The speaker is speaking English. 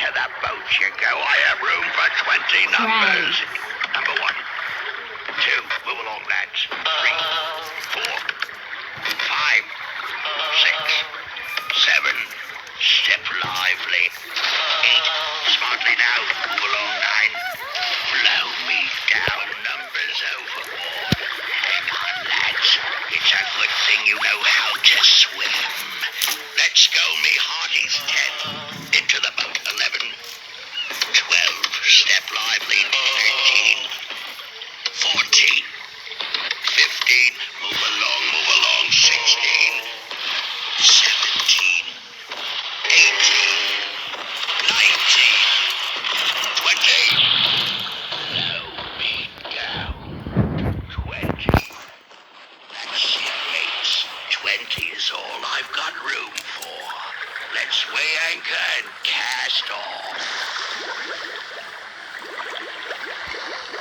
Into the boat you go. I have room for 20 numbers. Number 1, 2, move along, lads. 3, 4, 5, 6, 7, step lively. 8, smartly now, move along, 9. Blow me down, numbers overboard. Hang on, lads. It's a good thing you know how to swim. Let's go, me hearties. 10, into the boat. 11, 12, step lively. 13, 14, 15, move along. 16, 17, 18, 19, 20. Blow me down. 20. That's it, mates. 20 is all I've got room for. Let's weigh anchor